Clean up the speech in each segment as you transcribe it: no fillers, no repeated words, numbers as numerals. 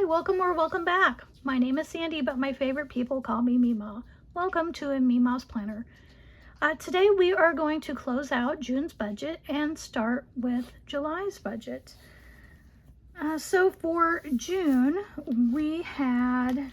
Hi, welcome or welcome back. My name is Sandy, but my favorite people call me Mima. Welcome to a Mima's Planner. Today we are going to close out June's budget and start with July's budget. So for June, we had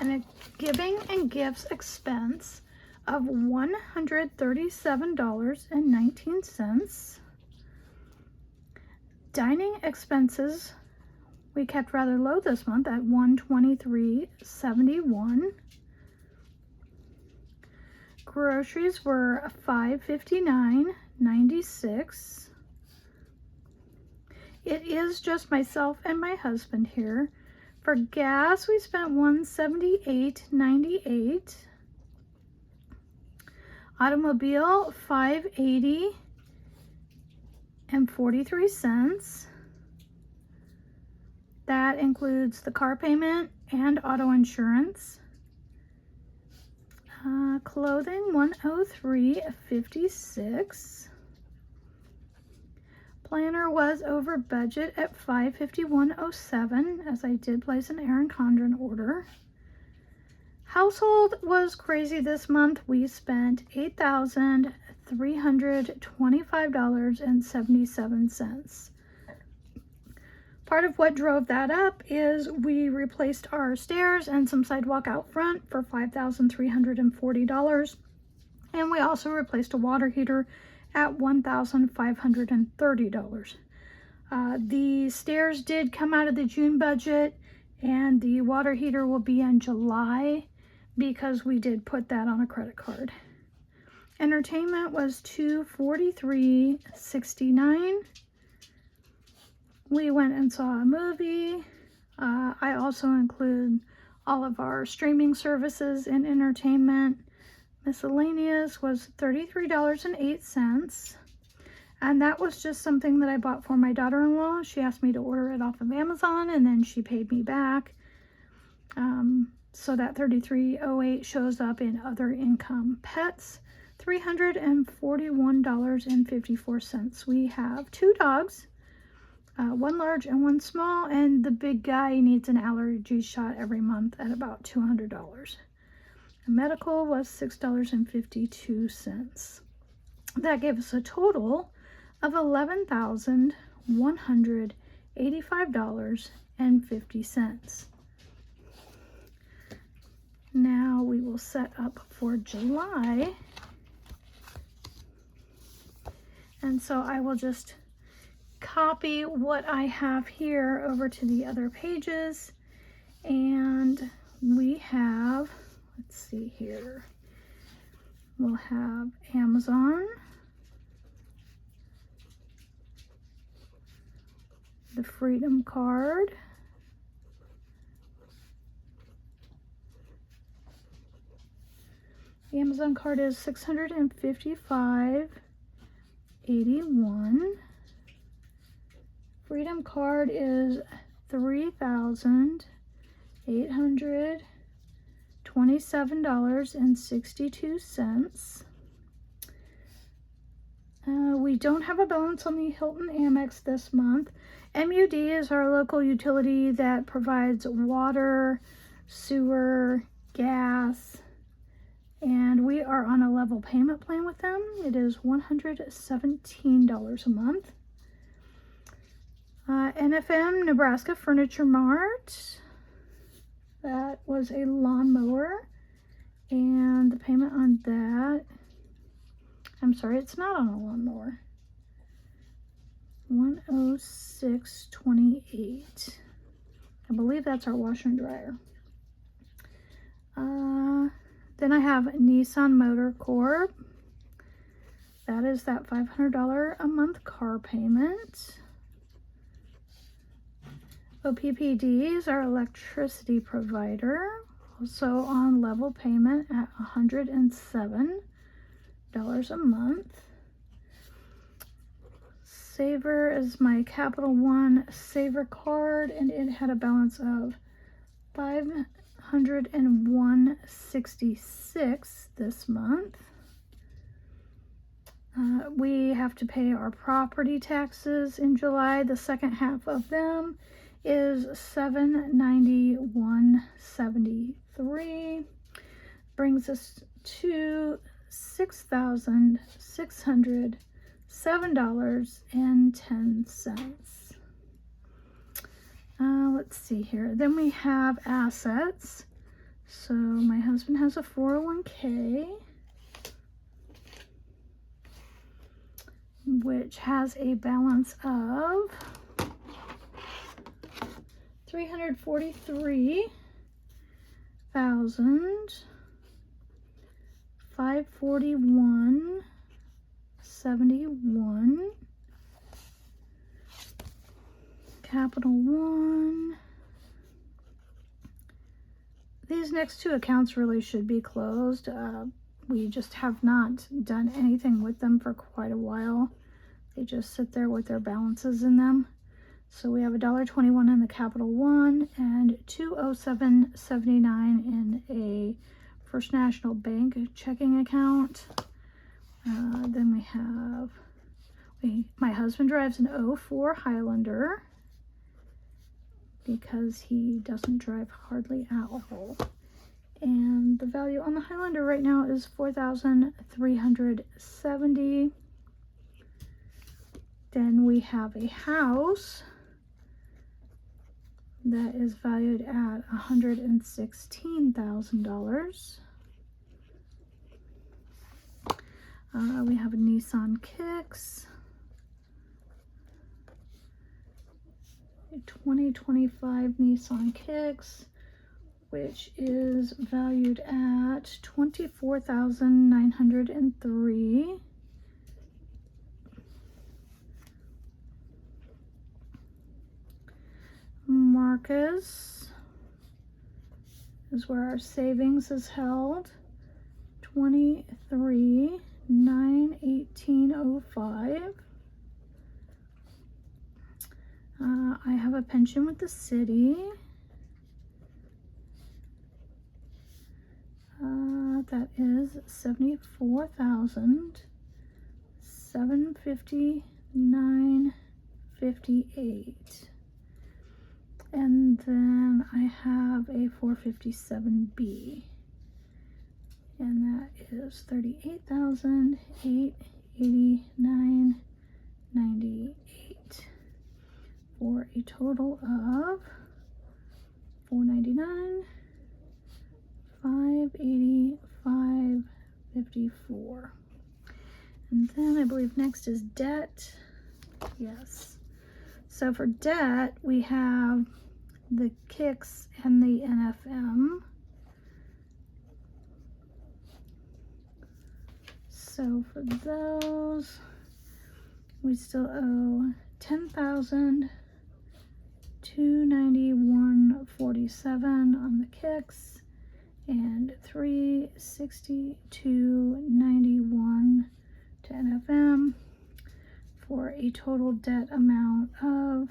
a giving and gifts expense of $137.19. Dining expenses we kept rather low this month at $123.71. Groceries were $559.96. It is just myself and my husband here. For gas, we spent $178.98. Automobile, $580.43. That includes the car payment and auto insurance. Clothing, $103.56. Planner was over budget at $551.07, as I did place an Erin Condren order. Household was crazy this month. We spent $8,325.77. Part of what drove that up is we replaced our stairs and some sidewalk out front for $5,340. And we also replaced a water heater at $1,530. The stairs did come out of the June budget, and the water heater will be in July because we did put that on a credit card. Entertainment was $243.69. We went and saw a movie. I also include all of our streaming services in entertainment. Miscellaneous was $33.08. And that was just something that I bought for my daughter-in-law. She asked me to order it off of Amazon, and then she paid me back. So that $33.08 shows up in other income. Pets, $341.54. We have 2 dogs. One large and one small, and the big guy needs an allergy shot every month at about $200. Medical was $6.52. That gave us a total of $11,185.50. Now we will set up for July. And so I will just copy what I have here over to the other pages, and we have, let's see here, we'll have Amazon, the Freedom Card, the Amazon card is $655.81. Freedom Card is $3,827.62. We don't have a balance on the Hilton Amex this month. MUD is our local utility that provides water, sewer, gas, and we are on a level payment plan with them. It is $117 a month. NFM, Nebraska Furniture Mart, that was a lawnmower, and the payment on that, I'm sorry, it's not on a lawnmower, $106.28. I believe that's our washer and dryer. Then I have Nissan Motor Corp. That is that $500 a month car payment. OPPD is our electricity provider, also on level payment at $107 a month. Saver is my Capital One Saver card, and it had a balance of $501.66 this month. We have to pay our property taxes in July. The second half of them is is $791.73. Brings us to $6,607.10. Let's see here. Then we have assets. So my husband has a 401k, which has a balance of $343,541.71. Capital One. These next two accounts really should be closed. We just have not done anything with them for quite a while. They just sit there with their balances in them. So we have $1.21 in the Capital One and $207.79 in a First National Bank checking account. Then we have, my husband drives an 04 Highlander, because he doesn't drive hardly at all. And the value on the Highlander right now is $4,370. Then we have a house that is valued at $116,000. We have a Nissan Kicks, a 2025 Nissan Kicks, which is valued at $24,903. Marcus is where our savings is held, $23,918.05. I have a pension with the city. That is $74,759.58. And then I have a 457B, and that is $38,889.98 for a total of $499,585.54. And then I believe next is debt. Yes. So for debt, we have the Kicks and the NFM. So for those, we still owe $10,291.47 on the Kicks and $362.91 to NFM, for a total debt amount of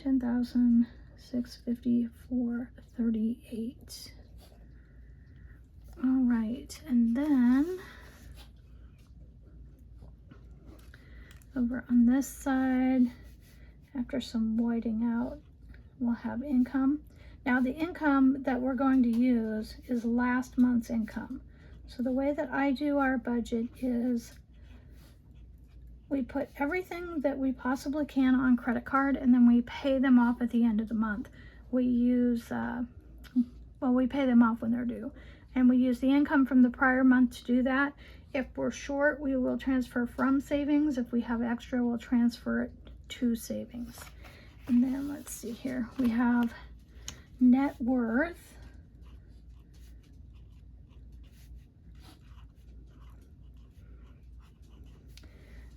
$10,654.38. All right, and then over on this side, after some whiting out, we'll have income. Now the income that we're going to use is last month's income. So the way that I do our budget is we put everything that we possibly can on credit card, and then we pay them off at the end of the month. We use, we pay them off when they're due. And we use the income from the prior month to do that. If we're short, we will transfer from savings. If we have extra, we'll transfer it to savings. And then let's see here. We have net worth.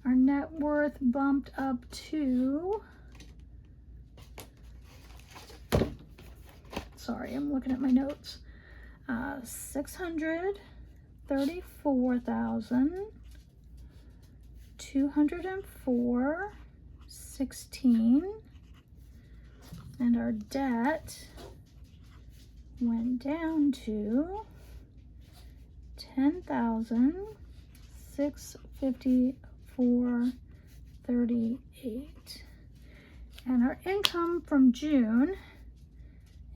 Our net worth bumped up to, sorry, I'm looking at my notes, $634,204.16, and our debt went down to $10,654.38. And our income from June,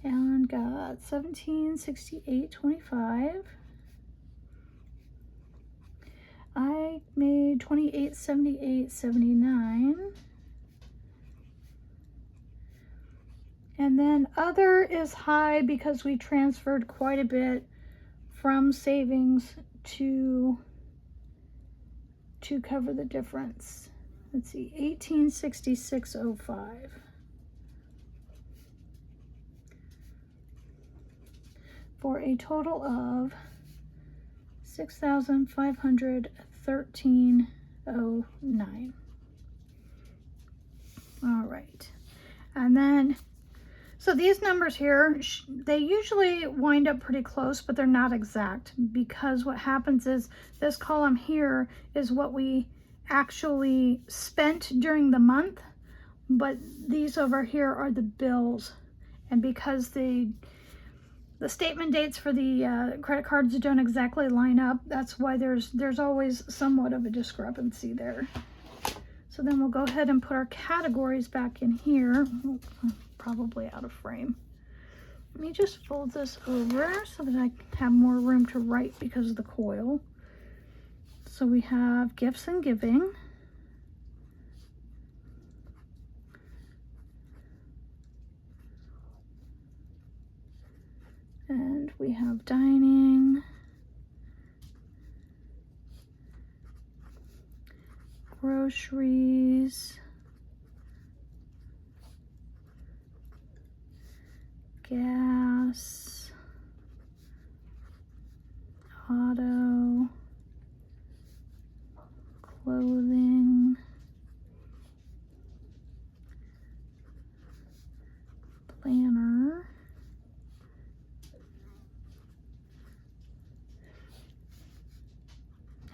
Alan got $1768.25. I made $2878.79. And then other is high because we transferred quite a bit from savings to cover the difference. Let's see, $1866.05. For a total of $6,513.09. All right, and then so these numbers here, they usually wind up pretty close, but they're not exact, because what happens is this column here is what we actually spent during the month, but these over here are the bills. And because the statement dates for the credit cards don't exactly line up, that's why there's always somewhat of a discrepancy there. So then we'll go ahead and put our categories back in here. Probably out of frame. Let me just fold this over so that I have more room to write because of the coil. So we have gifts and giving. And we have dining. Groceries. Gas, auto, clothing, planner,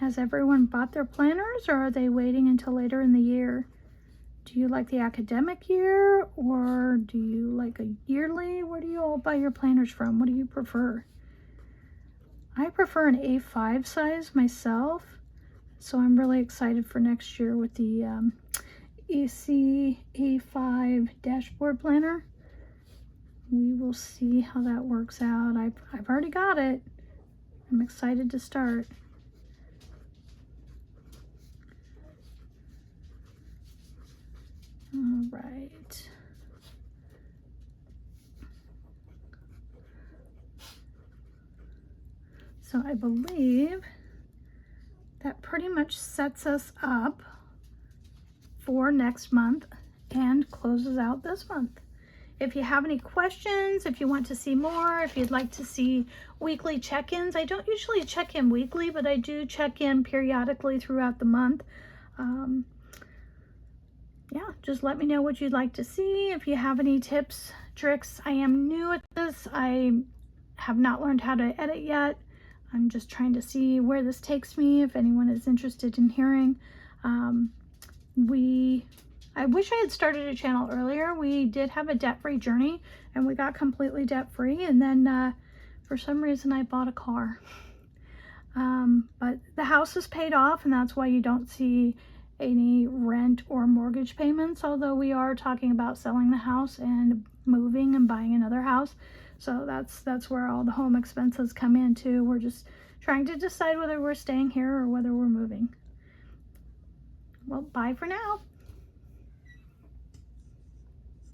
has everyone bought their planners, or are they waiting until later in the year? Do you like the academic year, or do you like a yearly? Where do you all buy your planners from? What do you prefer? I prefer an A5 size myself, so I'm really excited for next year with the EC A5 dashboard planner. We will see how that works out. I've already got it. I'm excited to start. All right. So I believe that pretty much sets us up for next month and closes out this month. If you have any questions, if you want to see more, if you'd like to see weekly check-ins, I don't usually check in weekly, but I do check in periodically throughout the month. Yeah, just let me know what you'd like to see. If you have any tips, tricks. I am new at this. I have not learned how to edit yet. I'm just trying to see where this takes me, if anyone is interested in hearing. I wish I had started a channel earlier. We did have a debt-free journey, and we got completely debt-free, and then for some reason I bought a car. But the house is paid off, and that's why you don't see any rent or mortgage payments, although we are talking about selling the house and moving and buying another house. So that's where all the home expenses come in too. We're just trying to decide whether we're staying here or whether we're moving. Well, bye for now.